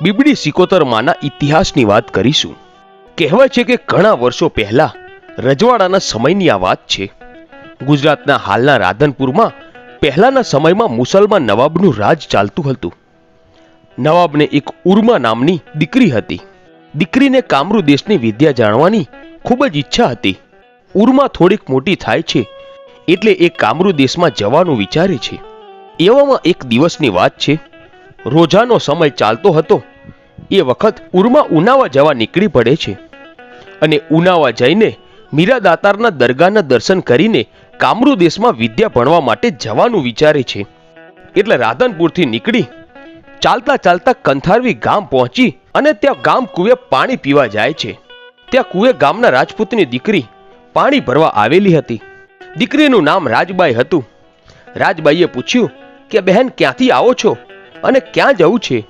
બીબડી સિકોતર માના ઇતિહાસની વાત કરીશું. કહેવાય છે કે ઘણા વર્ષો પહેલા રજવાડાના સમયની આ વાત છે. ગુજરાતના હાલના રાધનપુરમાં પહેલાના સમયમાં મુસલમાન નવાબનું રાજ ચાલતું હતું. નવાબને એક ઉર્મા નામની દીકરી હતી. દીકરીને કામરૂ દેશની વિદ્યા જાણવાની ખૂબ જ ઈચ્છા હતી. ઉર્મા થોડીક મોટી થાય છે એટલે એ કામરૂ દેશમાં જવાનું વિચારે છે. એવામાં એક દિવસની વાત છે. રોજાનો સમય ચાલતો હતો. એ વખત ઉર્મા ઉનાવા જવા નીકળી પડે છે અને ઉનાવા જઈને મીરા દાતારના દરગાહના દર્શન કરીને કામરૂ દેશમાં વિદ્યા ભણવા માટે જવાનું વિચારે છે. એટલે રાધનપુરથી નીકળી ચાલતા ચાલતા કંથારવી ગામ પહોંચી અને ત્યાં ગામ કુએ પાણી પીવા જાય છે. ત્યાં કુએ ગામના રાજપૂતની દીકરી પાણી ભરવા આવેલી હતી. દીકરીનું નામ રાજબાઈ હતું. રાજબાઈએ પૂછ્યું કે બહેન ક્યાંથી આવો છો અને ક્યાં જવું છે?